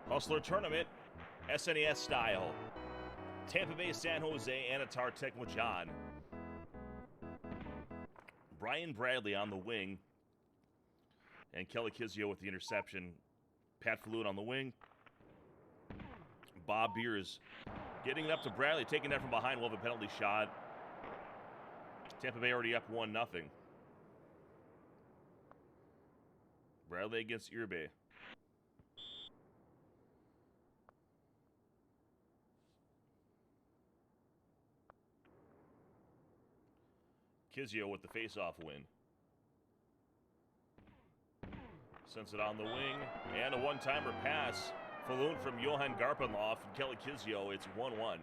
Hustler Tournament, SNES style. Tampa Bay, San Jose, Annatar, TecmoJon. Brian Bradley on the wing. And Kelly Kizio with the interception. Pat Falloon on the wing. Bob Beers getting it up to Bradley, taking that from behind. We'll have a penalty shot. Tampa Bay already up 1-0. Bradley against Irbe. Kizio with the face-off win. Sends it on the wing. And a one-timer pass. Falloon from Johan Garpenloff and Kelly Kizio. It's 1-1.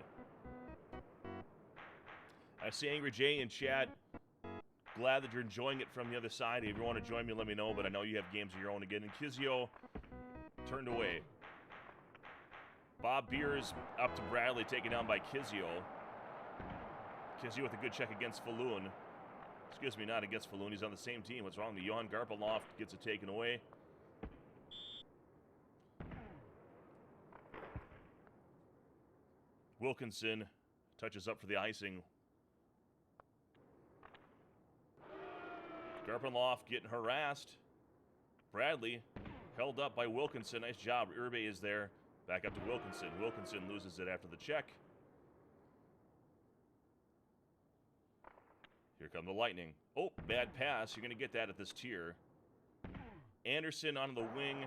I see Angry Jay in chat. Glad that you're enjoying it from the other side. If you want to join me, let me know. But I know you have games of your own again. And Kizio turned away. Bob Beers up to Bradley, taken down by Kizio. Kizio with a good check against Falloon. Excuse me, not against Falloon. He's on the same team. What's wrong? The Johan Garpenloff gets it taken away. Wilkinson touches up for the icing. Garpenloff getting harassed. Bradley held up by Wilkinson. Nice job. Irbe is there. Back up to Wilkinson. Wilkinson loses it after the check. Here come the Lightning. Oh, bad pass. You're going to get that at this tier. Anderson on the wing.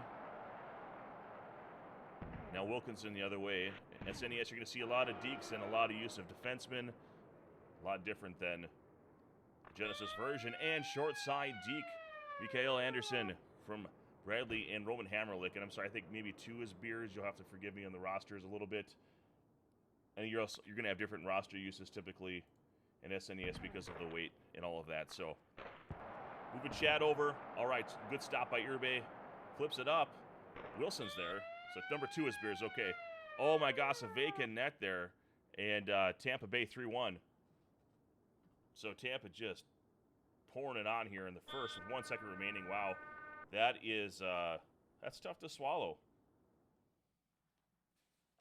Now Wilkinson the other way. SNES, you're going to see a lot of dekes and a lot of use of defensemen. A lot different than the Genesis version. And short side deke, Mikael Anderson from Bradley and Roman Hammerlick. And I'm sorry, I think maybe 2 is Beers. You'll have to forgive me on the rosters a little bit. And you're going to have different roster uses typically in SNES because of the weight and all of that. So moving Chad over. All right, good stop by Irbe. Flips it up. Wilson's there. So number 2 is Beers. Okay. Oh my gosh, a vacant net there. And Tampa Bay 3-1. So Tampa just pouring it on here in the first with 1 second remaining. Wow. That is, that's tough to swallow.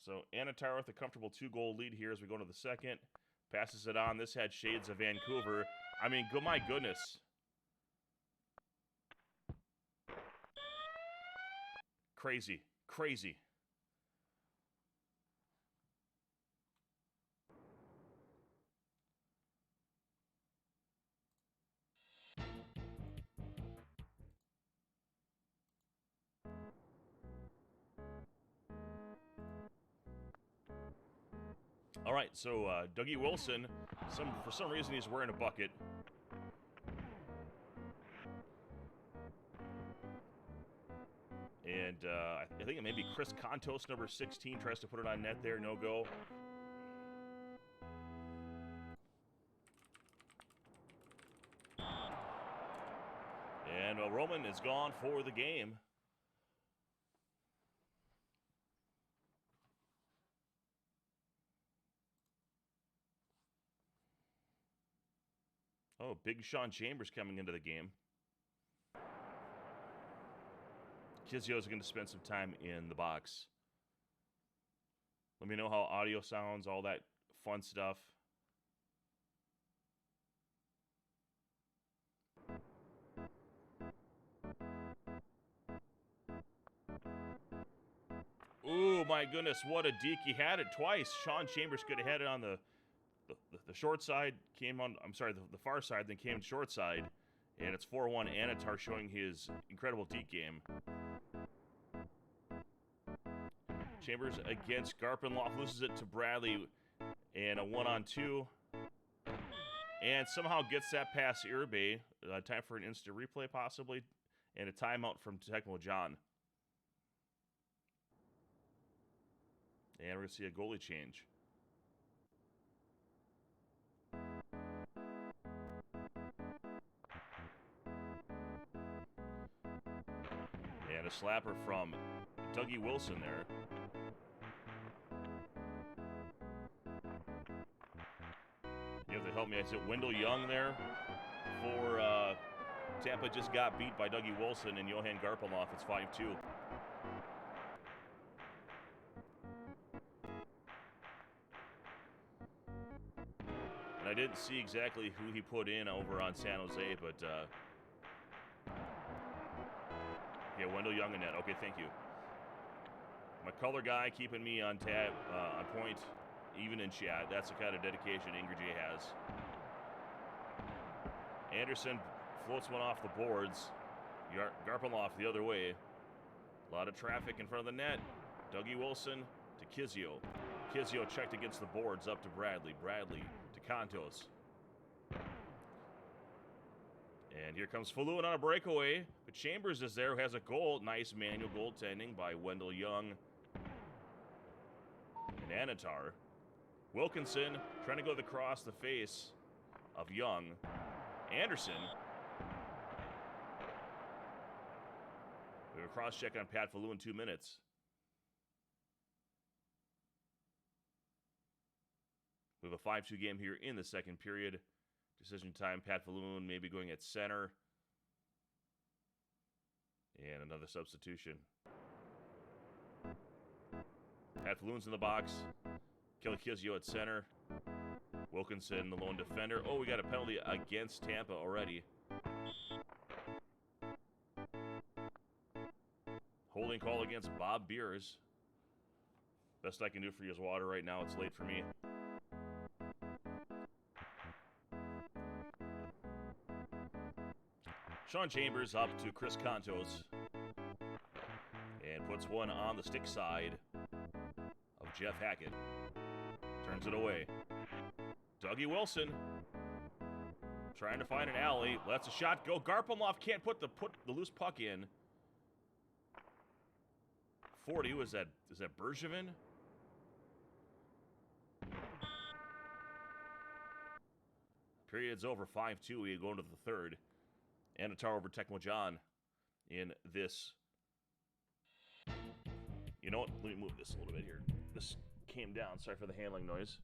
So Annatar with a comfortable 2-goal lead here as we go into the second. Passes it on. This had shades of Vancouver. I mean, my goodness. Crazy. Crazy. All right, so Dougie Wilson, for some reason he's wearing a bucket. And I think it may be Chris Contos, number 16, tries to put it on net there. No go. And Roman is gone for the game. Oh, big Sean Chambers coming into the game. Kizio's going to spend some time in the box. Let me know how audio sounds, all that fun stuff. Ooh, my goodness, what a deke. He had it twice. Sean Chambers could have had it on the short side, came on, I'm sorry, the far side, then came short side. And it's 4-1. Annatar showing his incredible deke game. Chambers against Garpenloff, loses it to Bradley. And a 1-on-2. And somehow gets that past Irbe. Time for an instant replay, possibly. And a timeout from TecmoJon. And we're going to see a goalie change. And a slapper from Dougie Wilson there. You have to help me. Is it Wendell Young there for Tampa? Just got beat by Dougie Wilson and Johan Garpenloff. It's 5-2. I didn't see exactly who he put in over on San Jose, but yeah, Wendell Young in net. Okay, thank you. My color guy keeping me on point, even in chat. That's the kind of dedication Ingerjay has. Anderson floats one off the boards. Garpenloff the other way. A lot of traffic in front of the net. Dougie Wilson to Kizio. Kizio checked against the boards up to Bradley. Bradley to Contos. And here comes Falloon on a breakaway. But Chambers is there who has a goal. Nice manual goaltending by Wendell Young and Annatar. Wilkinson trying to go across the face of Young. Anderson. We have a cross-check on Pat Falloon in 2 minutes. We have a 5-2 game here in the second period. Decision time, Pat Falloon maybe going at center. And another substitution. Pat Falloon's in the box. Kelly Kizio at center. Wilkinson, the lone defender. Oh, we got a penalty against Tampa already. Holding call against Bob Beers. Best I can do for you is water right now. It's late for me. Sean Chambers up to Chris Contos. And puts one on the stick side of Jeff Hackett. Turns it away. Dougie Wilson. Trying to find an alley. Lets a shot go. Garpenloff can't put the loose puck in. 40, is that Bergevin? Period's over 5-2. We go into the third. Annatar over TecmoJon in this. You know what? Let me move this a little bit here. This came down. Sorry for the handling noise.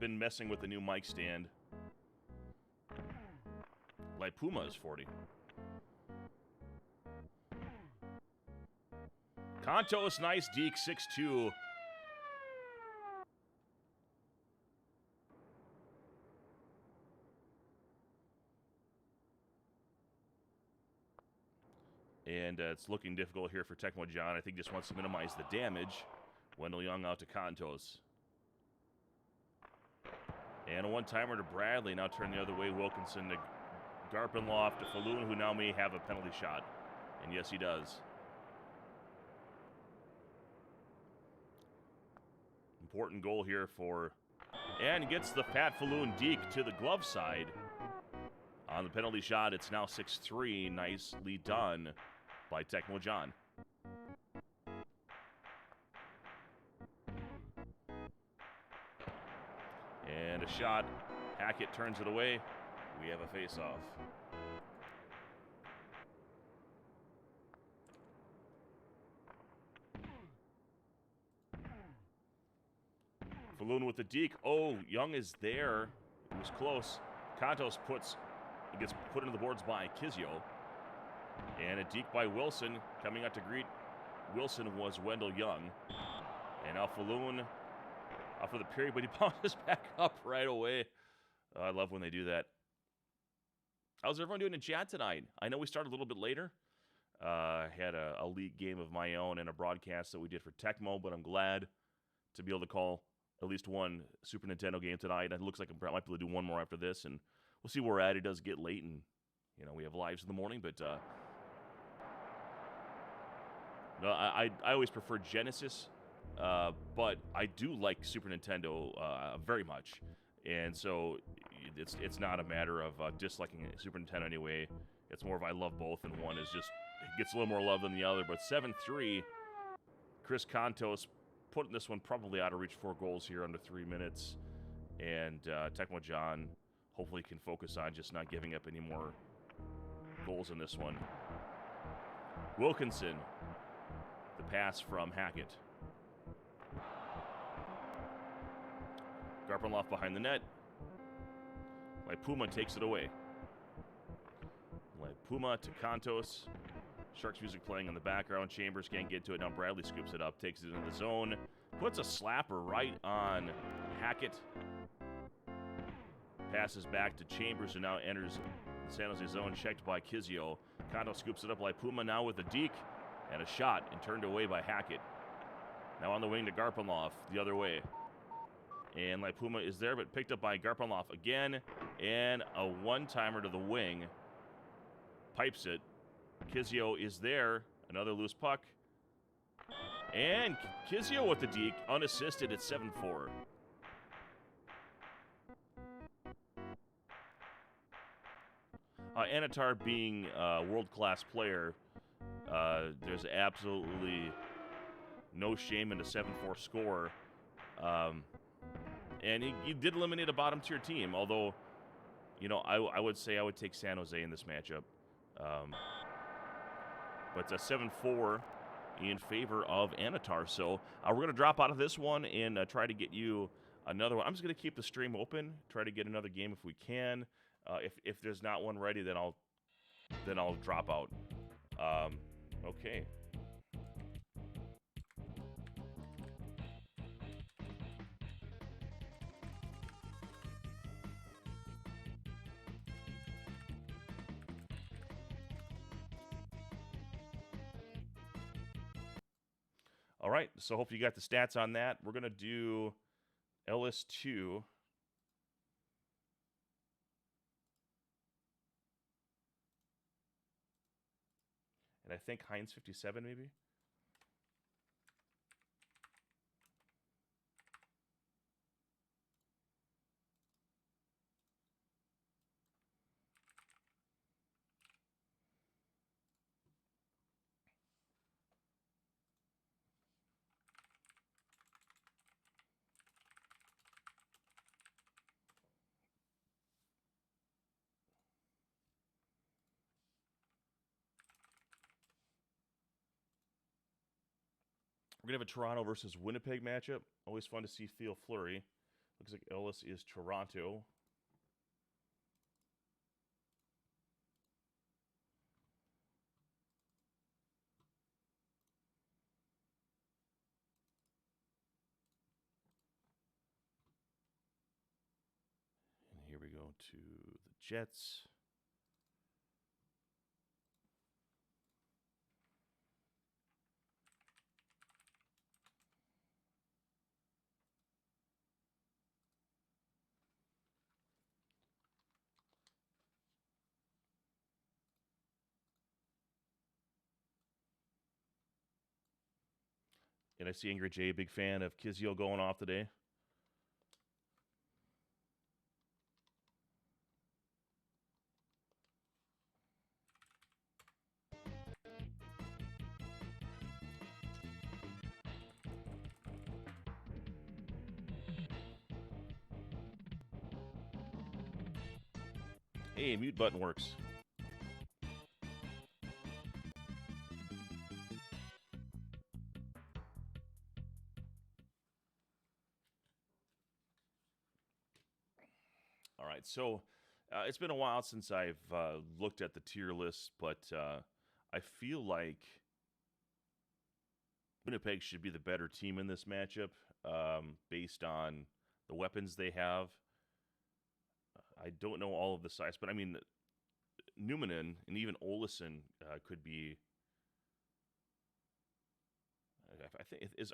Been messing with the new mic stand. Like Puma is 40. Contos, nice deke, 6-2. And it's looking difficult here for TecmoJon. I think just wants to minimize the damage. Wendell Young out to Contos. And a one-timer to Bradley. Now turn the other way. Wilkinson to Garpenloff to Falloon, who now may have a penalty shot. And yes, he does. Important goal here for... And gets the Pat Falloon deke to the glove side. On the penalty shot, it's now 6-3. Nicely done by TecmoJon. And a shot. Hackett turns it away. We have a face-off. Falloon with the deke. Oh, Young is there. It was close. Contos gets put into the boards by Kizio. And a deke by Wilson. Coming out to greet Wilson was Wendell Young. And now Falloon out for the period, but he bounces back up right away. I love when they do that. How's everyone doing in chat tonight? I know we started a little bit later. I had a league game of my own and a broadcast that we did for Tecmo, but I'm glad to be able to call at least one Super Nintendo game tonight. It looks like I might be able to do one more after this, and we'll see where we're at. It does get late, and we have lives in the morning, but no, I always prefer Genesis, but I do like Super Nintendo very much, and so it's not a matter of disliking Super Nintendo anyway. It's more of I love both, and one is just gets a little more love than the other. But 7-3, Chris Contos putting this one probably out of reach. 4 goals here under 3 minutes, and TecmoJon hopefully can focus on just not giving up any more goals in this one. Wilkinson, the pass from Hackett. Garpenloff behind the net. Puma takes it away. Puma to Contos. Sharks music playing in the background. Chambers can't get to it. Now Bradley scoops it up, takes it into the zone, puts a slapper right on Hackett. Passes back to Chambers, who now enters the San Jose zone, checked by Kizio. Kondo scoops it up like Puma now with a deke and a shot, and turned away by Hackett. Now on the wing to Garpenloff, the other way. And Puma is there, but picked up by Garpenloff again, and a one-timer to the wing. Pipes it. Kizio is there, another loose puck. And Kizio with the deke, unassisted at 7-4. Annatar being a world-class player, there's absolutely no shame in a 7-4 score. And he did eliminate a bottom-tier team, although, you know, I would say I would take San Jose in this matchup. But 7-4 in favor of Annatar. So we're going to drop out of this one and try to get you another one. I'm just going to keep the stream open, try to get another game if we can. If there's not one ready, then I'll drop out. Okay. All right, so hope you got the stats on that. We're going to do LS2. And I think Heinz 57 maybe. We're going to have a Toronto versus Winnipeg matchup. Always fun to see Theo Fleury. Looks like Ellis is Toronto. And here we go to the Jets. And I see Ingrid J, big fan of Kizio going off today. Hey, mute button works. All right, so it's been a while since I've looked at the tier list, but I feel like Winnipeg should be the better team in this matchup based on the weapons they have. I don't know all of the size, but I mean, Numanen and even Olesen could be.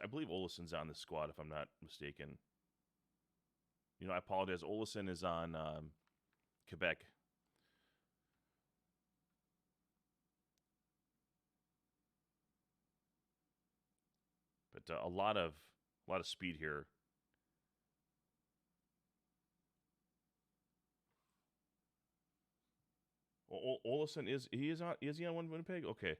I believe Olesen's on the squad, if I'm not mistaken. You know, I apologize. Olesen is on Quebec. But a lot of speed here. Olesen is he on one Winnipeg? Okay.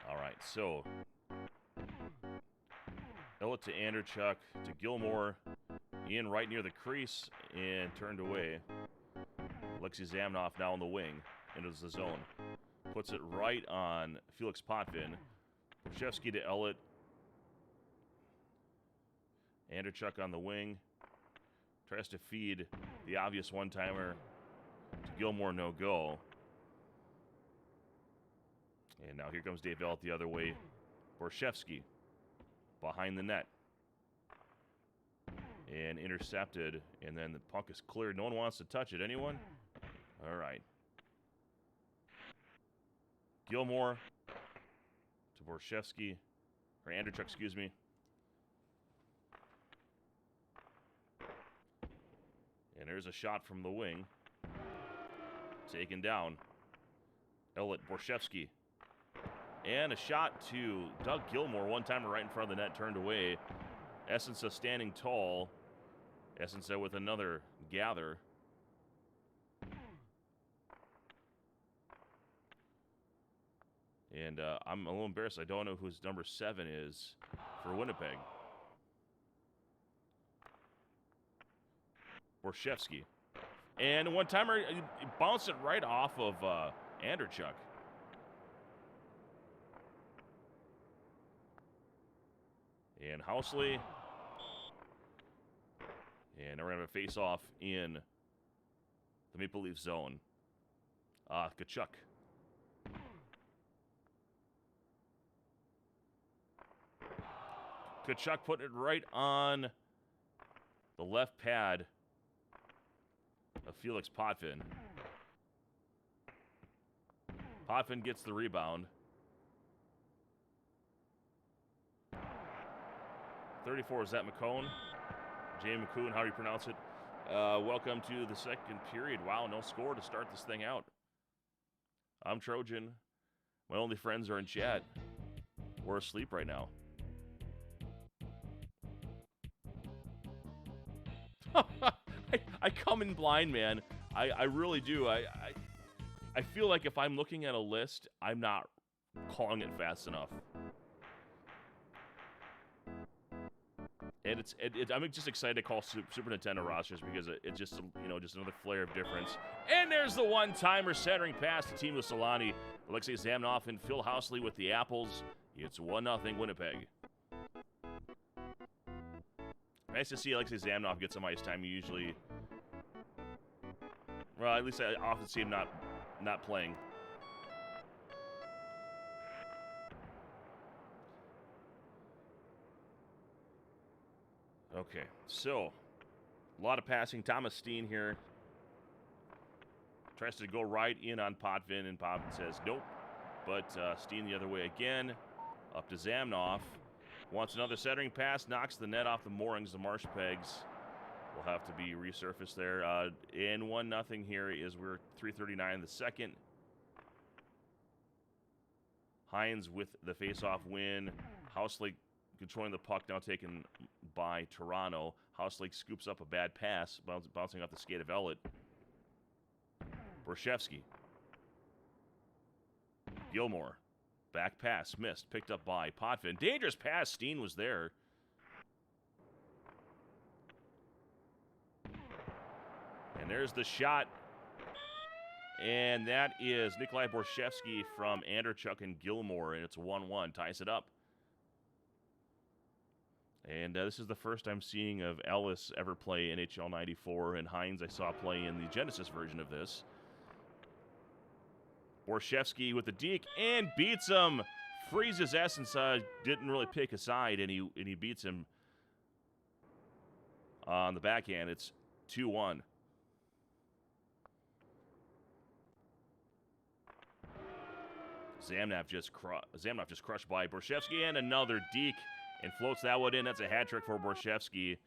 All right, so Ella to Anderchuk to Gilmore, in right near the crease and turned away. Alexei Zamnov now on the wing, enters the zone, puts it right on Felix Potvin. Shevsky to Ellett. Anderchuk on the wing. Tries to feed the obvious one-timer to Gilmore, no go. And now here comes Dave Ellett the other way. Borshevsky behind the net. And intercepted, and then the puck is cleared. No one wants to touch it. Anyone? All right. Gilmore to Borshevsky, or Anderchuk, excuse me. And there's a shot from the wing. Taken down. Ellett, Borshevsky. And a shot to Doug Gilmore. One-timer right in front of the net, turned away. Essensa standing tall. Essensa with another gather. And I'm a little embarrassed. I don't know who his number 7 is for Winnipeg. Borshevsky. And one-timer, he bounced it right off of Anderchuk. And Housley. And we're going to have a face-off in the Maple Leaf zone. Tkachuk. Tkachuk putting it right on the left pad of Felix Potvin. Potvin gets the rebound. 34, is that McCone? Jamie McCoon, how do you pronounce it? Welcome to the second period. Wow, no score to start this thing out. I'm Trojan. My only friends are in chat. We're asleep right now. I come in blind, man. I really do. I feel like if I'm looking at a list, I'm not calling it fast enough. And I'm just excited to call Super Nintendo rosters because it's just, just another flare of difference. And there's the one-timer centering pass to Timo Solani. Alexei Zamnov and Phil Housley with the Apples. It's 1-0 Winnipeg. Nice to see Alexei Zamnov get some ice time. Usually, well, at least I often see him not playing. Okay, so a lot of passing. Thomas Steen here tries to go right in on Potvin, and Potvin says nope. But Steen the other way again, up to Zamnov. Wants another centering pass, knocks the net off the moorings. The marsh pegs will have to be resurfaced there. And 1-0 here is we're 3:39 in the second. Hines with the face-off win. Housley controlling the puck, now taken by Toronto. Housley scoops up a bad pass, bouncing off the skate of Ellett. Borshevsky. Gilmore. Back pass, missed, picked up by Potvin. Dangerous pass, Steen was there. And there's the shot. And that is Nikolai Borshevsky from Anderchuk and Gilmore, and it's 1-1, ties it up. And this is the first I'm seeing of Ellis ever play NHL94, and Hines I saw play in the Genesis version of this. Borshevsky with the deke and beats him. Freezes Essence, didn't really pick a side, and he beats him on the backhand. It's 2-1. Zamnov just crushed by Borshevsky, and another deke, and floats that one in. That's a hat trick for Borshevsky,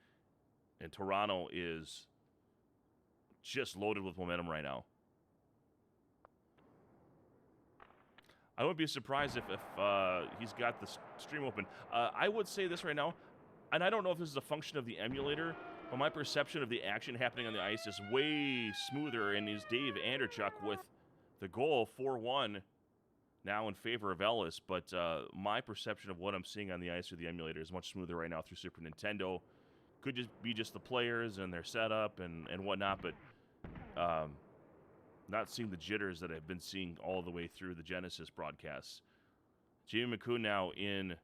and Toronto is just loaded with momentum right now. I wouldn't be surprised if he's got the stream open. I would say this right now, and I don't know if this is a function of the emulator, but my perception of the action happening on the ice is way smoother, and is Dave Anderchuk with the goal, 4-1, now in favor of Ellis. But my perception of what I'm seeing on the ice through the emulator is much smoother right now through Super Nintendo. Could just be just the players and their setup and whatnot, but not seeing the jitters that I've been seeing all the way through the Genesis broadcasts. Jamie McCoon now in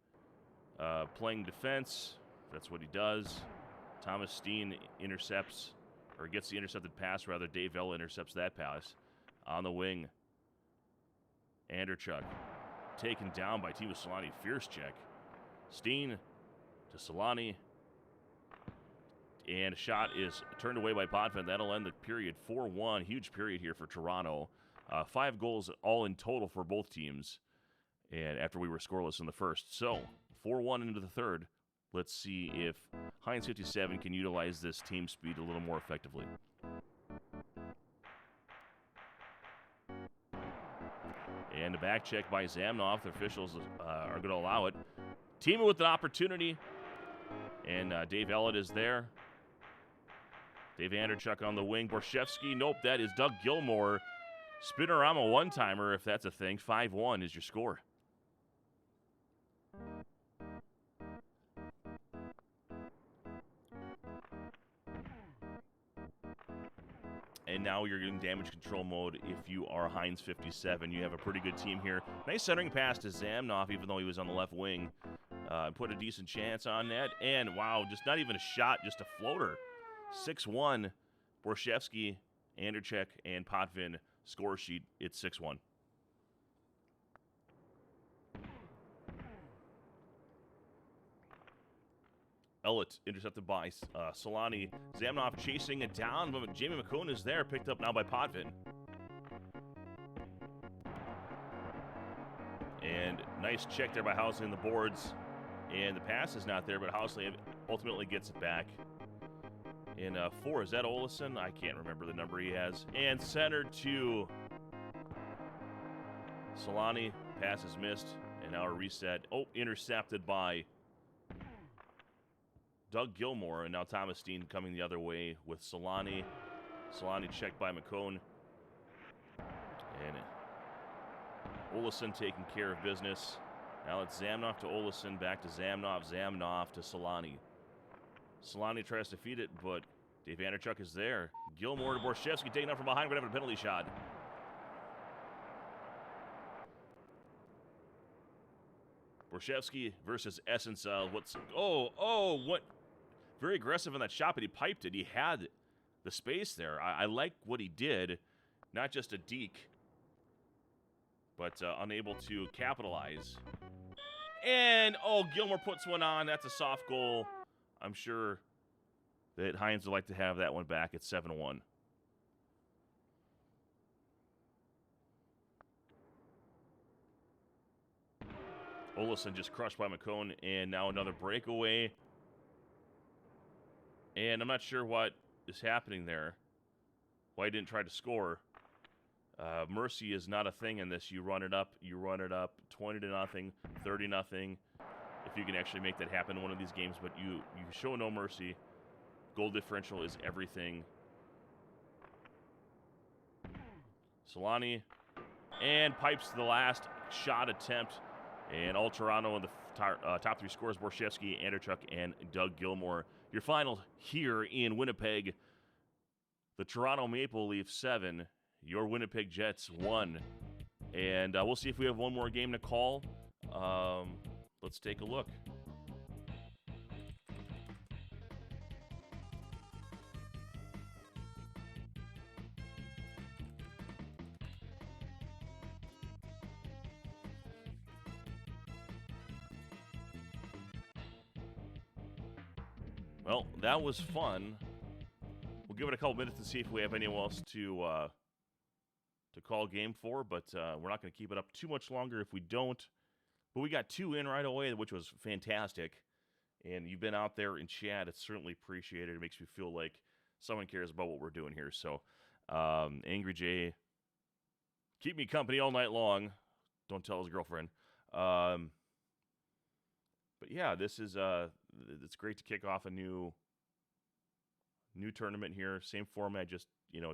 playing defense. That's what he does. Thomas Steen intercepts, or gets the intercepted pass, rather. Dave Ella intercepts that pass. On the wing, Anderchuk taken down by Timo Solani. Fierce check. Steen to Solani. And a shot is turned away by Potvin. That'll end the period 4-1. Huge period here for Toronto. 5 goals all in total for both teams. And after we were scoreless in the first. So, 4-1 into the third. Let's see if Heinz 57 can utilize this team speed a little more effectively. And a back check by Zamnov. The officials are going to allow it. Team with an opportunity. And Dave Ellett is there. Dave Anderchuk on the wing. Borshevsky, nope, that is Doug Gilmore. Spinorama one-timer, if that's a thing. 5-1 is your score. And now you're in damage control mode if you are Heinz 57. You have a pretty good team here. Nice centering pass to Zamnov, even though he was on the left wing. Put a decent chance on that. And, wow, just not even a shot, just a floater. 6-1, Borshevsky, Anderchuk, and Potvin score sheet. It's 6-1. Ellett intercepted by Solani. Zamnov chasing it down, but Jamie McCone is there, picked up now by Potvin. And nice check there by Housley in the boards. And the pass is not there, but Housley ultimately gets it back. And 4, is that Olesen? I can't remember the number he has. And center to Solani. Pass is missed. And now a reset. Oh, intercepted by Doug Gilmore. And now Thomas Steen coming the other way with Solani. Solani checked by McCone. And Olesen taking care of business. Now it's Zamnov to Olesen. Back to Zamnov. Zamnov to Solani. Solani tries to feed it, but Dave Anderchuk is there. Gilmore to Borshevsky, taken up from behind, but having a penalty shot. Borshevsky versus Essensel. What? Very aggressive in that shot, but he piped it. He had the space there. I like what he did. Not just a deke, but unable to capitalize. And, Gilmore puts one on. That's a soft goal. I'm sure that Heinz would like to have that one back at 7-1. Olesen just crushed by McCone, and now another breakaway. And I'm not sure what is happening there. Why he didn't try to score. Mercy is not a thing in this. You run it up, 20-0, 30-0. If you can actually make that happen in one of these games, but you show no mercy. Goal differential is everything. Solani, and pipes the last shot attempt. And all Toronto in the top 3 scores, Borshevsky, Anderchuk, and Doug Gilmore. Your final here in Winnipeg, the Toronto Maple Leafs 7, your Winnipeg Jets 1. And we'll see if we have one more game to call. Let's take a look. Well, that was fun. We'll give it a couple minutes to see if we have anyone else to call game for, but we're not going to keep it up too much longer if we don't. But we got 2 in right away, which was fantastic. And you've been out there in chat. It's certainly appreciated. It makes me feel like someone cares about what we're doing here. So, Angry Jay, keep me company all night long. Don't tell his girlfriend. But yeah, this is it's great to kick off a new tournament here. Same format, just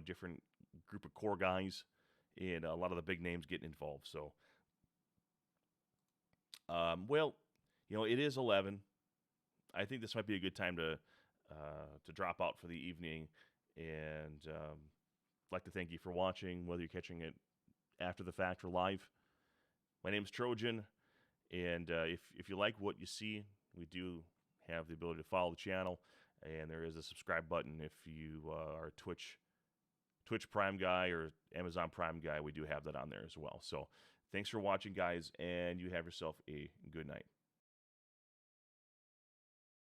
different group of core guys, and a lot of the big names getting involved. So, it is 11. I think this might be a good time to drop out for the evening, and I'd like to thank you for watching, whether you're catching it after the fact or live. My name is TecmoJon, and if you like what you see, we do have the ability to follow the channel, And there is a subscribe button if you are a Twitch Prime guy or Amazon Prime guy. We do have that on there as well. So thanks for watching, guys, and you have yourself a good night.